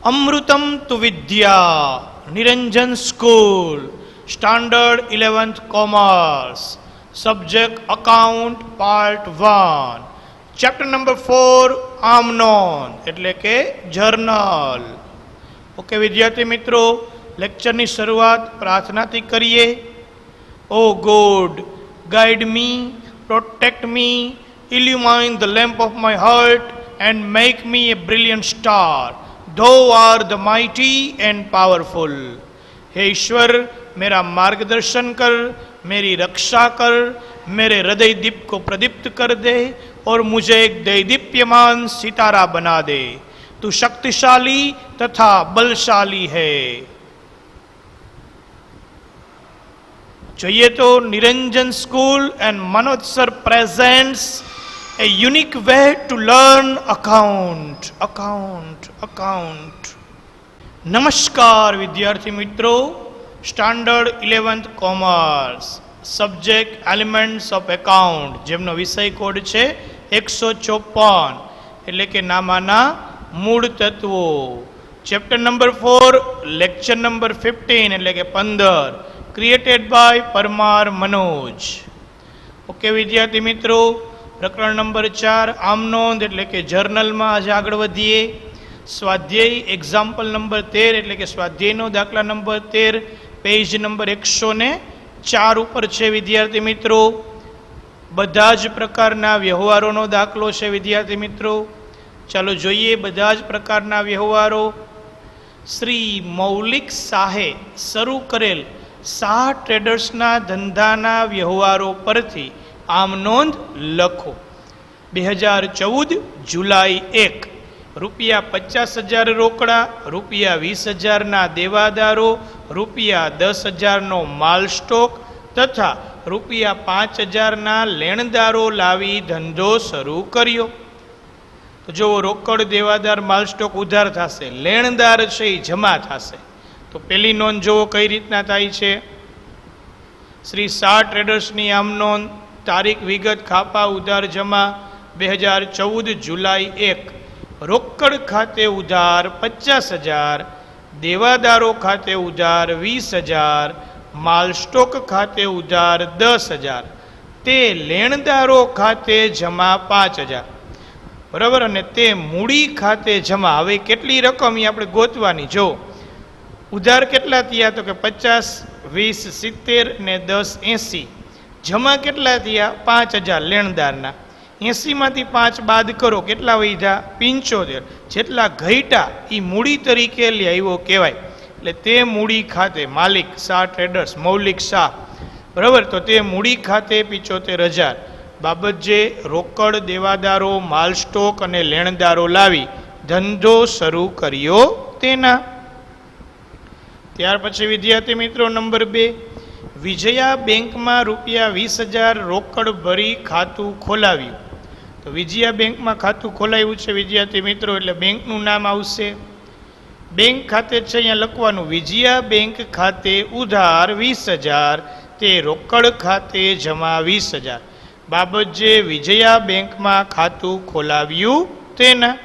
અમૃતમ તુ વિદ્યા, Niranjan school, standard 11th commerce, subject account, part 1, chapter number 4, આમનોંધ એટલે કે જર્નલ. ઓકે વિદ્યાર્થી મિત્રો, લેક્ચરની શરૂઆત પ્રાર્થનાથી કરીએ. O God, guide me, protect me, illumine the lamp of my heart and make me a brilliant star. Thou art the mighty and powerful. हे ईश्वर, मेरा मार्गदर्शन कर, मेरी रक्षा कर, मेरे हृदय दीप को प्रदीप्त कर दे और मुझे एक दैदीप्यमान सितारा बना दे. तू शक्तिशाली तथा बलशाली है. જોઈએ તો Niranjan school and Manoj sir presents a unique way to learn account. નમસ્કાર વિદ્યાર્થી મિત્રો, standard 11th commerce, subject elements of account, જેમનો વિષય કોડ છે 154 એટલે કે નામાના મૂળ તત્વો. ચેપ્ટર નંબર 4, લેક્ચર નંબર 15 એટલે કે 15, created by Parmar Manoj. Okay વિદ્યાર્થી મિત્રો, પ્રકરણ નંબર 4 આમનોંધ એટલે કે જર્નલમાં આજે આગળ વધીએ. સ્વાધ્યાય એક્ઝામ્પલ નંબર 13 એટલે કે સ્વાધ્યાયનો દાખલા નંબર 13, પેજ નંબર 104 ઉપર છે વિદ્યાર્થી મિત્રો. બધા જ પ્રકારના વ્યવહારોનો દાખલો છે વિદ્યાર્થી મિત્રો. ચાલો જોઈએ બધા જ પ્રકારના વ્યવહારો. શ્રી મૌલિક શાહે શરૂ કરેલ શાહ ટ્રેડર્સના ધંધાના વ્યવહારો પરથી આમનોંધ લખો. 2014 જુલાઈ 1, ₹50,000 રોકડા, ₹20,000 દેવાદારો, ₹10,000 માલ સ્ટોક તથા ₹5,000 લેણદારો લાવી ધંધો શરૂ કર્યો. તો જો રોકડ, દેવાદાર, માલ સ્ટોક ઉધાર થશે, લેણદાર છે એ જમા થશે. તો પહેલી નોંધ જુઓ કઈ રીતના થાય છે. શ્રી શાહ ટ્રેડર્સની આમ નોંધ, તારીખ, વિગત, ખાપા, ઉધાર, જમા. 2014 જુલાઈ 1, રોકડ ખાતે ઉધાર 50,000, દેવાદારો ખાતે ઉધાર 20,000, માલ સ્ટોક ખાતે ઉધાર 10,000, તે લેણદારો ખાતે જમા 5,000. બરાબર, અને તે મૂડી ખાતે જમા. હવે કેટલી રકમ એ આપણે ગોતવાની. જો ઉધાર કેટલા થયા તો કે 50, 20, 70 ને 10, 80. જમા કેટલા થયા 5,000 લેણદારના. 80માંથી 5 બાદ કરો, કેટલા વધ્યા 75. જેટલા ઘટ્યા એ મૂડી તરીકે લાવ્યો કહેવાય. એટલે તે મૂડી ખાતે માલિક શાહ ટ્રેડર્સ, મૌલિક શાહ, બરાબર, તો તે મૂડી ખાતે 75,000 બાબત જે રોકડ, દેવાદારો, માલ સ્ટોક અને લેણદારો લાવી ધંધો શરૂ કર્યો તેના. ત્યાર પછી વિદ્યાર્થી મિત્રો નંબર 2, વિજયા બેંકમાં ₹20,000 રોકડ ભરી ખાતું ખોલાવ્યું. તો વિજયા બેંકમાં ખાતું ખોલાવ્યું છે વિદ્યાર્થી મિત્રો, એટલે બેંકનું નામ આવશે. બેંક ખાતે છે અહીંયા લખવાનું વિજયા બેંક ખાતે ઉધાર 20,000, તે રોકડ ખાતે જમા 20,000 બાબત જે વિજયા બેંકમાં ખાતું ખોલાવ્યું તેના.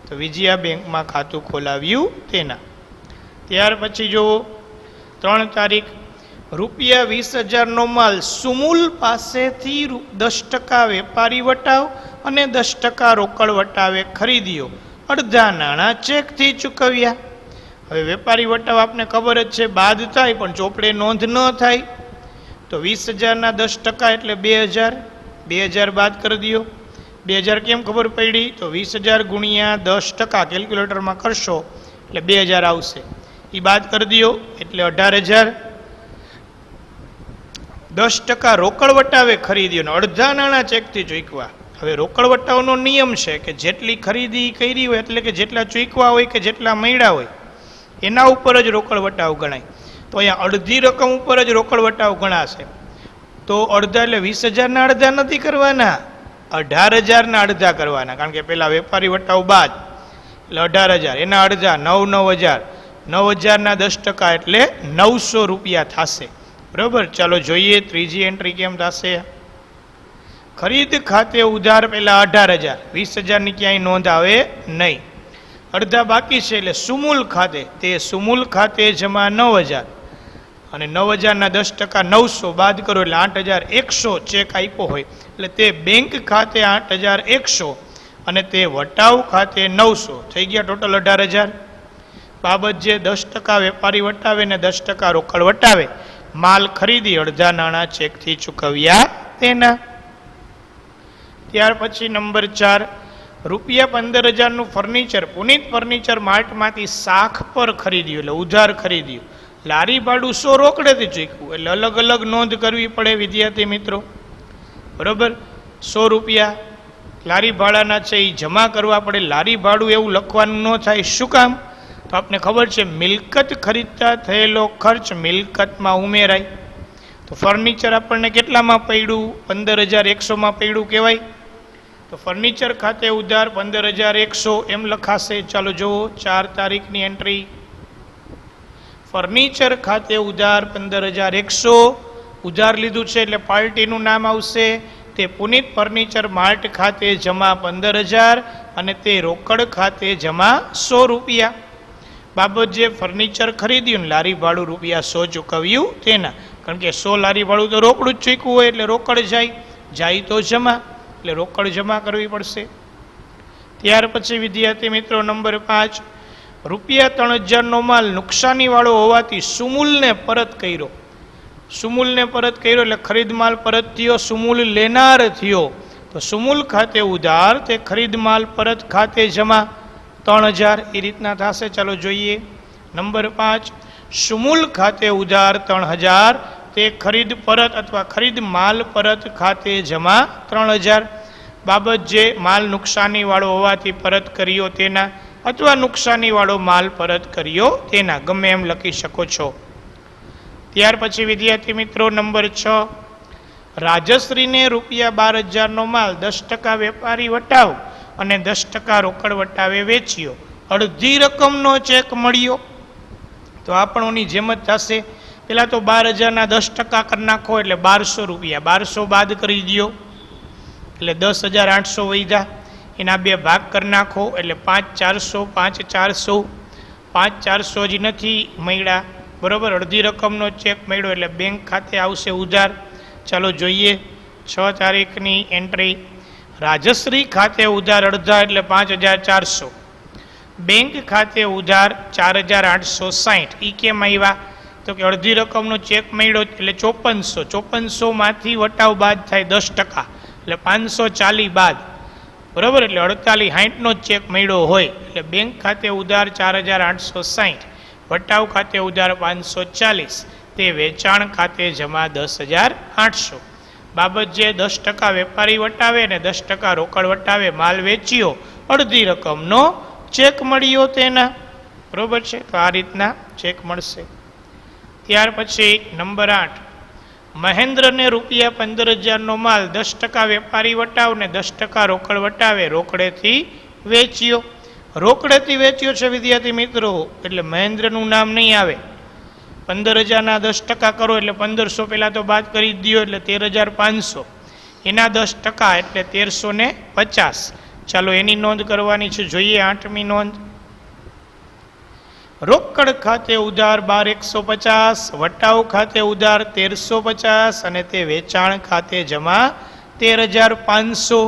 તો વિજયા બેંકમાં ખાતું ખોલાવ્યું તેના. ત્યાર પછી જુઓ 3 તારીખ, ₹20,000 માલ સુમૂલ પાસેથી 10% વેપારી વટાવ અને 10% રોકડ વટાવે ખરીદ્યો, અડધા નાણાં ચેકથી ચૂકવ્યા. હવે વેપારી વટાવ આપને ખબર જ છે બાદ થાય, પણ ચોપડે નોંધ ન થાય. તો 20,000ના 10% એટલે 2,000, 2,000 બાદ કરી દો. 2,000 કેમ ખબર પડી? તો 20,000 ગુણ્યા 10% કેલ્ક્યુલેટરમાં કરશો એટલે 2,000 આવશે. એ બાદ કરી દો એટલે 18,000. 10% રોકડ વટાવે ખરીદ્યો ને અડધા નાણાં ચેકથી ચૂકવા. હવે રોકડ વટાવનો નિયમ છે કે જેટલી ખરીદી કરી હોય એટલે કે જેટલા ચૂકવા હોય કે જેટલા મળ્યા હોય એના ઉપર જ રોકડ વટાવ ગણાય. તો અહીંયા અડધી રકમ ઉપર જ રોકડ વટાવ ગણાશે. તો અડધા એટલે 20,000ના અડધા નથી કરવાના, 18,000ના અડધા કરવાના, કારણ કે પેલા વેપારી વટાવ બાદ એટલે 18,000, એના અડધા 9,000, 9,000ના 10% એટલે ₹900 થશે. બરાબર, ચાલો જોઈએ ત્રીજી એન્ટ્રી કેમ થશે. ખરીદ ખાતે ઉધાર પહેલા 18,000, 20,000ની ક્યાંય નોંધ આવે નહીં. અડધા બાકી છે એટલે સુમૂલ ખાતે, તે સુમૂલ ખાતે જમા 9000 અને 9000ના 10% 900 બાદ કરો એટલે 8100 ચેક આપ્યો હોય એટલે તે બેંક ખાતે 8100 અને તે વટાવ ખાતે 900 થઈ ગયા ટોટલ 18000. બાબત જે 10% વેપારી વટાવે ને 10% રોકડ વટાવે, માલ ખરીદી અડધા નાણાં ચેકથી ચૂકવ્યા તેના. ત્યાર પછી નંબર 4, રૂપિયા 15000નું ફર્નિચર પુનિત ફર્નિચર માર્ટમાંથી શાખ પર ખરીદ્યું એટલે ઉધાર ખરીદ્યું. લારી ભાડું 100 રોકડેથી ચૂક્યું એટલે અલગ અલગ નોંધ કરવી પડે વિદ્યાર્થી મિત્રો. બરોબર, 100 રૂપિયા લારી ભાડાના છે એ જમા કરવા પડે. લારી ભાડું એવું લખવાનું ન થાય. શું કામ? તો આપને ખબર છે મિલકત ખરીદતા થયેલો ખર્ચ મિલકતમાં ઉમેરાય. તો ફર્નિચર આપણને કેટલામાં પડ્યું? 15100માં પડ્યું કહેવાય. તો ફર્નિચર ખાતે ઉધાર 15100 એમ લખાશે. ચાલો જુઓ 4 તારીખની એન્ટ્રી. ફર્નિચર ખાતે ઉધાર 15100 ઉધાર લીધું છે એટલે પાર્ટીનું નામ આવશે. તે પુનિત ફર્નિચર માર્ટ ખાતે જમા 15000 અને તે રોકડ ખાતે જમા 100 રૂપિયા. બાબત જે ફર્નિચર ખરીદ્યું ને લારી ભાડું રૂપિયા 100 ચૂકવ્યું તેના. કારણ કે 100 લારી ભાડું તો રોકડું જ ચૂકવું હોય એટલે રોકડ જાય તો જમા એટલે રોકડ જમા કરવી પડશે. ત્યાર પછી વિદ્યાર્થી મિત્રો નંબર 5, રૂપિયા 3000નો માલ નુકસાનીવાળો હોવાથી સુમૂલને પરત કર્યો. સુમૂલને પરત કર્યો એટલે ખરીદ માલ પરત થયો, સુમૂલ લેનાર થયો. તો સુમૂલ ખાતે ઉધાર, તે ખરીદ માલ પરત ખાતે જમા 3000 એ રીતના થશે. ચાલો જોઈએ નંબર 5, સુમૂલ ખાતે ઉધાર 3000, તે ખરીદ પરત અથવા ખરીદ માલ પરત ખાતે જમા 3000. બાબત જે માલ નુકસાનીવાળો હોવાથી પરત કર્યો તેના અથવા નુકસાનીવાળો માલ પરત કર્યો તેના, ગમે એમ લખી શકો છો. ત્યાર પછી વિદ્યાર્થી મિત્રો નંબર 6, રાજશ્રીને રૂપિયા 12000નો માલ 10% વેપારી વટાવ અને 10% રોકડ વટાવે વેચ્યો. અડધી રકમનો ચેક મળ્યો. તો આપણોની જેમ જ થશે. પેલા તો 12000ના 10% કરી નાખો એટલે 1200 રૂપિયા. 1200 બાદ કરી દો એટલે 10800 વધ્યા. એના 2 ભાગ કરી નાખો એટલે 5400 5400 5400 જ નથી મળ્યા. બરોબર, અડધી રકમનો ચેક મળ્યો એટલે બેંક ખાતે આવશે ઉધાર. ચાલો જોઈએ 6 તારીખની એન્ટ્રી. રાજશ્રી ખાતે ઉધાર અડધા એટલે 5400, બેંક ખાતે ઉધાર 4860. એ કેમ આવ્યા? તો કે અડધી રકમનો ચેક મળ્યો એટલે 5400, 5400માંથી વટાવ બાદ થાય 10% એટલે 540 બાદ. બરાબર, એટલે 4860નો ચેક મળ્યો હોય એટલે બેંક ખાતે ઉધાર 4860, વટાવ ખાતે ઉધાર 540, તે વેચાણ ખાતે જમા 10800. બાબત જે 10% વેપારી વટાવે ને 10% રોકડ વટાવે, માલ વેચ્યો, અડધી રકમનો ચેક મળ્યો તેના. બરોબર છે, તો આ રીતના ચેક મળશે. ત્યાર પછી નંબર 8, મહેન્દ્રને રૂપિયા 15000નો માલ 10% વેપારી વટાવ ને 10% રોકડ વટાવે રોકડેથી વેચ્યો. રોકડેથી વેચ્યો છે વિદ્યાર્થી મિત્રો એટલે મહેન્દ્રનું નામ નહીં આવે. 15000ના 10% કરો એટલે 1500 પહેલાં તો બાદ કરી દો એટલે 13500, એના 10% એટલે 1350. ચાલો એની નોંધ કરવાની છે. જોઈએ 8મી નોંધ. રોકડ ખાતે ઉધાર 12150, વટાવ ખાતે ઉધાર 1350 અને તે વેચાણ ખાતે જમા 13500.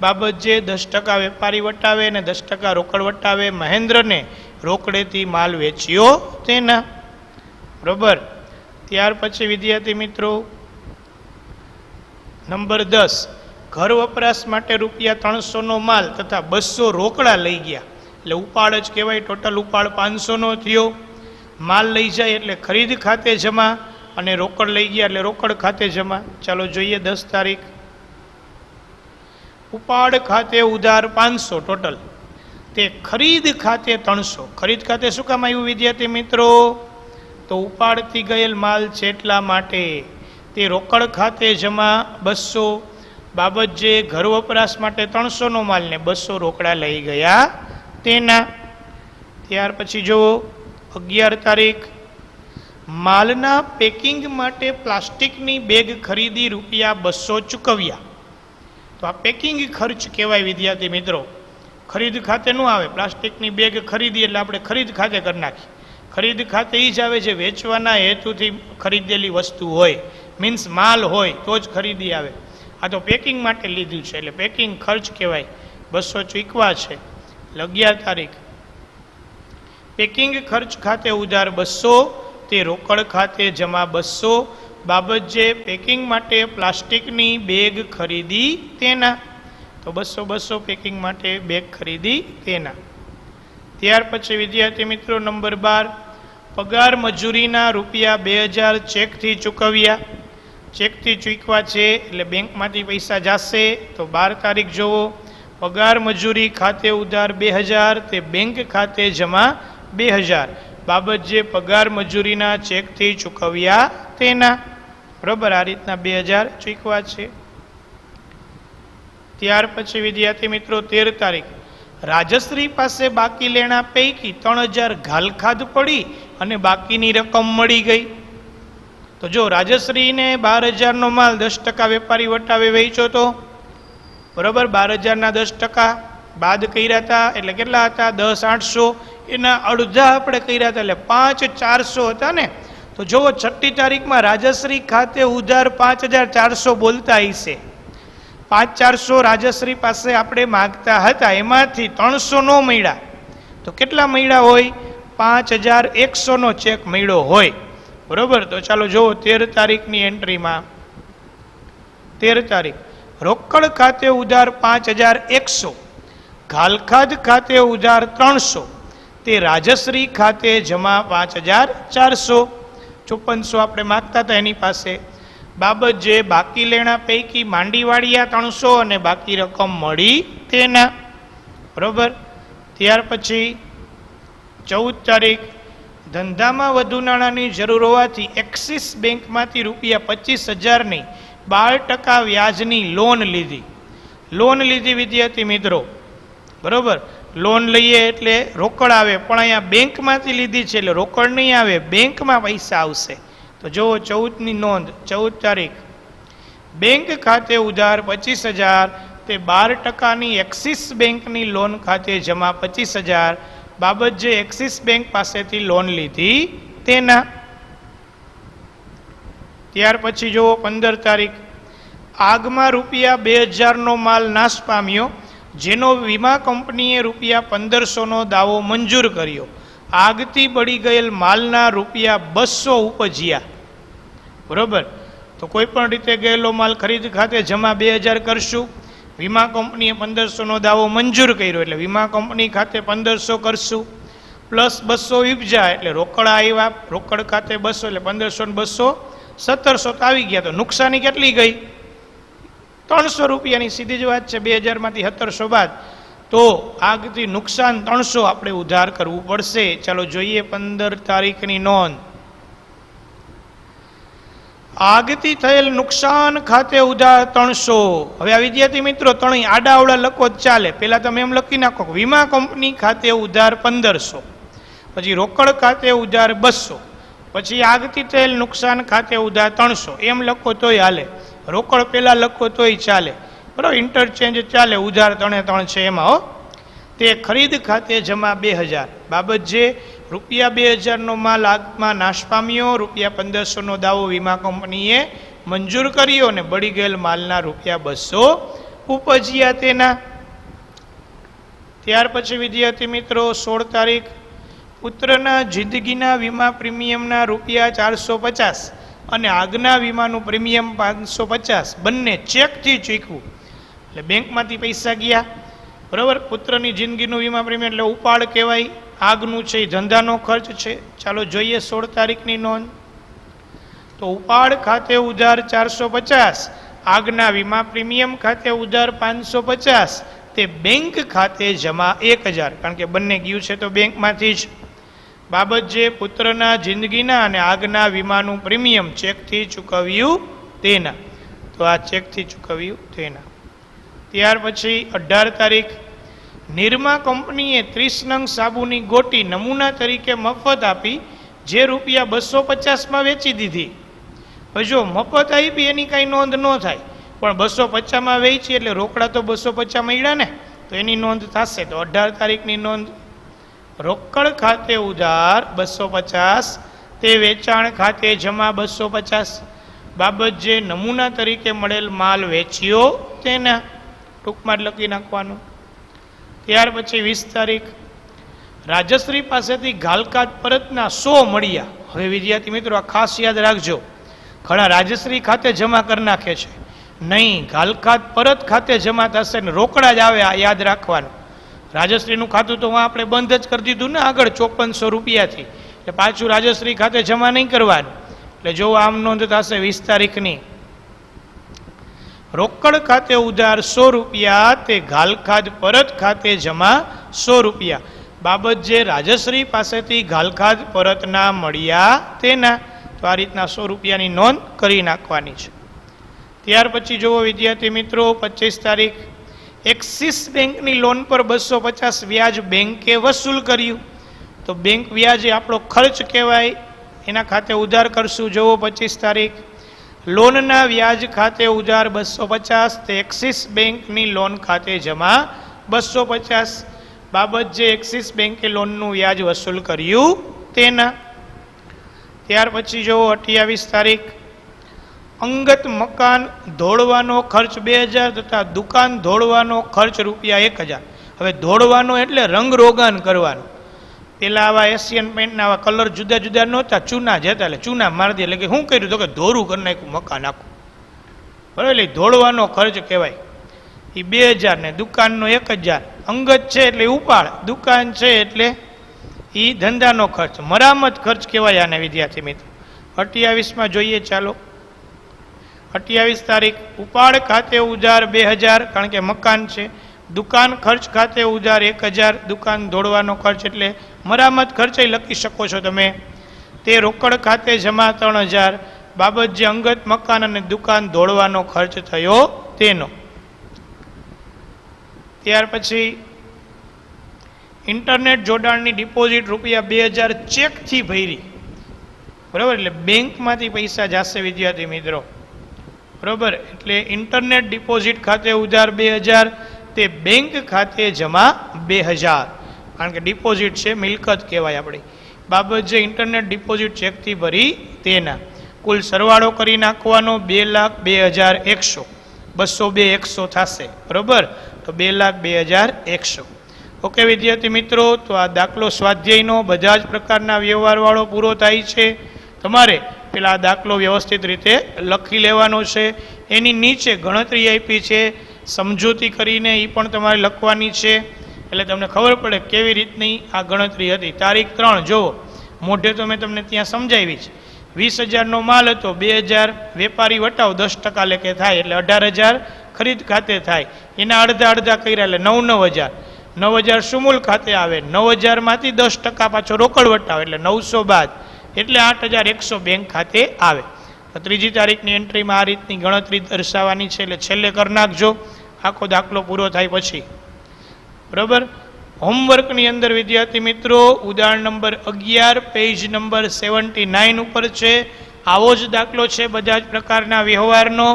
બાબત જે 10% વેપારી વટાવે અને 10% રોકડ વટાવે, મહેન્દ્રને રોકડેથી માલ વેચ્યો તેના. બરોબર. ત્યાર પછી વિદ્યાર્થી મિત્રો નંબર 10, ઘર વપરાશ માટે રૂપિયા 300નો માલ તથા 200 રોકડા લઈ ગયા એટલે ઉપાડ જ કહેવાય. ટોટલ ઉપાડ 500નો થયો. માલ લઈ જાય એટલે ખરીદ ખાતે જમા અને રોકડ લઈ ગયા એટલે રોકડ ખાતે જમા. ચાલો જોઈએ 10 તારીખ. ઉપાડ ખાતે ઉધાર 500 ટોટલ, તે ખરીદ ખાતે 300. ખરીદ ખાતે શું કામ આવ્યું વિદ્યાર્થી મિત્રો? તો ઉપાડથી ગયેલ માલ છે એટલા માટે. તે રોકડ ખાતે જમા 200. બાબત જે ઘર વપરાશ માટે 300નો માલ ને 200 રોકડા લઈ ગયા તેના. ત્યાર પછી જુઓ 11 તારીખ, માલના પેકિંગ માટે પ્લાસ્ટિકની બેગ ખરીદી રૂપિયા 200 ચૂકવ્યા. તો આ પેકિંગ ખર્ચ કહેવાય વિદ્યાર્થી મિત્રો. ખરીદ ખાતે ન આવે. પ્લાસ્ટિકની બેગ ખરીદી એટલે આપણે ખરીદ ખાતે કરી નાખીએ. ખરીદ ખાતે એ જ આવે જે વેચવાના હેતુથી ખરીદેલી વસ્તુ હોય, મીન્સ માલ હોય તો જ ખરીદી આવે. આ તો પેકિંગ માટે લીધું છે એટલે પેકિંગ ખર્ચ કહેવાય. 200 ચૂકવા છે. 11 તારીખ પેકિંગ ખર્ચ ખાતે ઉધાર 200, તે રોકડ ખાતે જમા 200 બાબત જે પેકિંગ માટે પ્લાસ્ટિકની બેગ ખરીદી તેના. તો 200 પેકિંગ માટે બેગ ખરીદી તેના. ત્યાર પછી વિદ્યાર્થી મિત્રો નંબર 12 પગાર મજૂરીના રૂપિયા 2000 ચેકથી ચૂકવ્યા. ચેકથી ચૂકવા છે એટલે બેંકમાંથી પૈસા જશે. તો 12 તારીખ જુઓ, પગાર મજૂરી ખાતે ઉધાર 2000, તે બેંક ખાતે જમા 2000 બાબત જે પગાર મજૂરીના ચેકથી ચૂકવ્યા તેના. બરાબર, આ રીતના 2000 ચૂકવા છે. ત્યાર પછી વિદ્યાર્થી મિત્રો 13 તારીખ રાજશ્રી પાસે બાકી લેણા પૈકી 3000 ઘાલખાદ પડી અને બાકીની રકમ મળી ગઈ. તો જો રાજશ્રીને 12000નો માલ 10% વેપારી વટાવે વેચ્યો તો, બરાબર, 12000ના 10% બાદ કર્યા હતા એટલે કેટલા હતા? 10800. એના અડધા આપણે કર્યા હતા એટલે 5400 હતા ને. તો જુઓ 6ઠી તારીખમાં રાજશ્રી ખાતે ઉધાર 5400 બોલતા હશે. 5400 રાજશ્રી પાસે આપણે માગતા હતા, એમાંથી 300 નો મળ્યા તો કેટલા મળ્યા હોય? 5100નો ચેક મળ્યો હોય. બરોબર, તો ચાલો જુઓ 13 તારીખની એન્ટ્રીમાં 13 તારીખ રોકડ ખાતે ઉધાર 5100, ઘાલખાદ ખાતે ઉધાર 300, તે રાજશ્રી ખાતે જમા 5400. 5400 આપણે માગતા હતા એની પાસે. બાબત જે બાકી લેણા પૈકી માંડીવાળિયા 300 અને બાકી રકમ મળી તેના. બરોબર. ત્યાર પછી 14 તારીખ ધંધામાં વધુ નાણાંની જરૂર હોવાથી એક્સિસ બેંકમાંથી રૂપિયા 25000ની 12% વ્યાજની લોન લીધી. લોન લીધી વિદ્યાર્થી મિત્રો, બરોબર. લોન લઈએ એટલે રોકડ આવે, પણ અહીંયા બેંકમાંથી લીધી છે એટલે રોકડ નહીં આવે, બેંકમાં પૈસા આવશે. તો જુઓ 14ની નોંધ, 14 તારીખ બેંક ખાતે ઉધાર 25000, તે 12%ની એક્સિસ બેંકની લોન ખાતે જમા 25000 બાબત જે એક્સિસ બેંક પાસેથી લોન લીધી તેના. ત્યાર પછી જુઓ 15 તારીખ આગમાં રૂપિયા 2000નો માલ નાશ પામ્યો, જેનો વીમા કંપનીએ રૂપિયા 1500નો દાવો મંજૂર કર્યો. આગથી બળી ગયેલ માલના રૂપિયા 200 ઉપજ્યા. બરોબર, તો કોઈ પણ રીતે ગયેલો માલ ખરીદ ખાતે જમા 2000 કરશું. વીમા કંપનીએ 1500નો દાવો મંજૂર કર્યો એટલે વીમા કંપની ખાતે 1500 કરશું, પ્લસ 200 ઉપજ્યા એટલે રોકડા આવ્યા. રોકડ ખાતે 200 એટલે 1500 ને 200 1700 તો આવી ગયા. તો નુકસાની કેટલી ગઈ? 300 રૂપિયાની સીધી જ વાત છે. 2000માંથી 1700 બાદ, તો આગથી નુકસાન 300 આપણે ઉધાર કરવું પડશે. ચાલો જોઈએ 15 તારીખની નોંધ. આગથી થયેલ નુકસાન ખાતે ઉધાર 300. હવે આ વિદ્યાર્થી મિત્રો ત્રણેય આડાવડા લખો જ ચાલે. પહેલા તમે એમ લખી નાખો વીમા કંપની ખાતે ઉધાર 1500, પછી રોકડ ખાતે ઉધાર 200, પછી આગથી થયેલ નુકસાન ખાતે ઉધાર 300. એમ લખો તોય હાલે, રોકડ પહેલા લખો તોય ચાલે. બરાબર, ઇન્ટરચેન્જ ચાલે. ઉધાર 3 છે એમાં હો. તે ખરીદ ખાતે જમા 2000 બાબત જે રૂપિયા 2000નો માલ આગમાં નાશ પામ્યો, રૂપિયા 1500નો દાવો વીમા કંપનીએ મંજૂર કર્યો અને બળી ગયેલ માલના રૂપિયા 200 ઉપજ્યા તેના. ત્યાર પછી વિદ્યાર્થી મિત્રો 16 તારીખ પુત્રના જિંદગીના વીમા પ્રીમિયમના રૂપિયા 450 અને આગના વીમાનું પ્રીમિયમ 550 બંને ચેકથી ચૂકવું. એટલે બેંકમાંથી પૈસા ગયા. બરાબર, પુત્રની જિંદગીનું વીમા પ્રીમિયમ એટલે ઉપાડ કહેવાય. આગનું છે એ ધંધાનો ખર્ચ છે. ચાલો જોઈએ 16 તારીખની નોંધ. તો ઉપાડ ખાતે ઉધાર 450, આગના વીમા પ્રીમિયમ ખાતે ઉધાર 550, તે બેંક ખાતે જમા 1000, કારણ કે બંને ગયું છે તો બેંકમાંથી જ. બાબત જે પુત્રના જિંદગીના અને આગના વીમાનું પ્રીમિયમ ચેકથી ચૂકવ્યું તેના. તો આ ચેકથી ચૂકવ્યું તેના. ત્યાર પછી 18 તારીખ નિરમા કંપનીએ 30 નંગ સાબુની ગોટી નમૂના તરીકે મફત આપી, જે રૂપિયા 250માં વેચી દીધી. હવે જો મફત આપી એની કાંઈ નોંધ ન થાય, પણ 250માં વેચી એટલે રોકડા તો 250 મળ્યા ને. તો એની નોંધ થશે. તો 18 તારીખની નોંધ, રોકડ ખાતે ઉધાર 250, તે વેચાણ ખાતે જમા 250. બાબત જે નમૂના તરીકે મળેલ માલ વેચ્યો તેના, ટૂંકમાં જ લખી નાખવાનું. ત્યાર પછી 20 તારીખ, રાજશ્રી પાસેથી ઘાલકાત પરતના 100 મળ્યા. હવે વિદ્યાર્થી મિત્રો આ ખાસ યાદ રાખજો, ઘણા રાજશ્રી ખાતે જમા કરી નાખે છે, નહીં, ઘાલકાત પરત ખાતે જમા થશે ને રોકડા જ આવે, આ યાદ રાખવાનું. રાજશ્રીનું ખાતું તો આપણે બંધ જ કરી દીધું ને આગળ 5400 રૂપિયાથી, એટલે પાછું રાજશ્રી ખાતે જમા નહીં કરવાનું. એટલે જો આમ નોંધ થશે 20 તારીખની, રોકડ ખાતે ઉધાર 100 રૂપિયા, તે ઘાલખાદ પરત ખાતે જમા 100 રૂપિયા. બાબત જે રાજશ્રી પાસેથી ઘાલખાદ પરતના મળ્યા તેના, તો આ રીતના 100 રૂપિયાની નોંધ કરી નાખવાની છે. ત્યાર પછી જુઓ વિદ્યાર્થી મિત્રો 25 તારીખ, એક્સિસ બેંકની લોન પર 250 વ્યાજ બેંકે વસૂલ કર્યું. તો બેંક વ્યાજ એ આપણો ખર્ચ કહેવાય, એના ખાતે ઉધાર કરશું. જુઓ 25 તારીખ, લોનના વ્યાજ ખાતે ઉધાર 250, તે એક્સિસ બેંકની લોન ખાતે જમા 250. બાબત જે એક્સિસ બેંકે લોનનું વ્યાજ વસૂલ કર્યું તેના. ત્યાર પછી જુઓ 28 તારીખ, અંગત મકાન ધોળવાનો ખર્ચ 2000 તથા દુકાન ધોળવાનો ખર્ચ ₹1000. હવે ધોળવાનો એટલે રંગ રોગાન કરવાનું. પેલા આવા એશિયન પેન્ટના આવા કલર જુદા જુદા નહોતા, ચૂના જતા, એટલે ચૂના મારી દે. એટલે કે શું કર્યું તો કે ધોરું કરી નાખ્યું મકાન આખું, બરાબર. એટલે ધોળવાનો ખર્ચ કહેવાય. એ 2000 ને દુકાનનો 1000. અંગત છે એટલે ઉપાડ, દુકાન છે એટલે એ ધંધાનો ખર્ચ, મરામત ખર્ચ કહેવાય આને વિદ્યાર્થી મિત્રો. 28માં જોઈએ ચાલો. 28 તારીખ, ઉપાડ ખાતે ઉધાર 2000, કારણ કે મકાન છે. દુકાન ખર્ચ ખાતે ઉધાર 1000, દુકાન ધોળવાનો ખર્ચ એટલે મરામત ખર્ચ લખી શકો છો તમે. તે રોકડ ખાતે જમા 3000. બાબત જે અંગત મકાન અને દુકાન ધોળવાનો ખર્ચ થયો તેનો. ત્યાર પછી ઇન્ટરનેટ જોડાણની ડિપોઝિટ ₹2000 ચેકથી ભરી, બરાબર. એટલે બેંકમાંથી પૈસા જશે વિદ્યાર્થી મિત્રો, બરાબર. એટલે ઇન્ટરનેટ ડિપોઝિટ ખાતે ઉધાર 2000, તે બેંક ખાતે જમા 2000, કારણ કે ડિપોઝિટ છે, મિલકત કહેવાય આપણી. બાબત જે ઇન્ટરનેટ ડિપોઝિટ ચેકથી ભરી તેના. કુલ સરવાળો કરી નાખવાનો 2,02,100, 202,100 થશે, બરાબર. તો 2,02,100. ઓકે વિદ્યાર્થી મિત્રો, તો આ દાખલો સ્વાધ્યાયનો બધા જ પ્રકારના વ્યવહારવાળો પૂરો થાય છે. તમારે પેલા આ દાખલો વ્યવસ્થિત રીતે લખી લેવાનો છે. એની નીચે ગણતરી આપી છે, સમજૂતી કરીને એ પણ તમારે લખવાની છે, એટલે તમને ખબર પડે કેવી રીતની આ ગણતરી હતી. તારીખ 3 જુઓ, મોઢે તો મેં તમને ત્યાં સમજાવી છે. 20,000નો માલ હતો, 2,000 વેપારી વટાવ 10% લેખે થાય, એટલે 18,000 ખરીદ ખાતે થાય. એના અડધા અડધા કર્યા એટલે 9,000. 9,000 સુમૂલ ખાતે આવે, 9,000માંથી 10% પાછો રોકડ વટાવ એટલે 900 બાદ, એટલે 8,100 બેંક ખાતે આવે. તો 3જી તારીખની એન્ટ્રીમાં આ રીતની ગણતરી દર્શાવવાની છે, એટલે છેલ્લે કરી નાખજો આખો દાખલો પૂરો થાય પછી, બરાબર. હોમવર્કની અંદર વિદ્યાર્થી મિત્રો ઉદાહરણ નંબર 11 પેજ નંબર 79 ઉપર છે. આવો જ દાખલો છે બધા જ પ્રકારના વ્યવહારનો.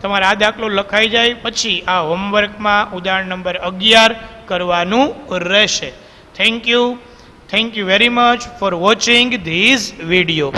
તમારે આ દાખલો લખાઈ જાય પછી આ હોમવર્કમાં ઉદાહરણ નંબર 11 કરવાનું રહેશે. Thank you very much for watching this video.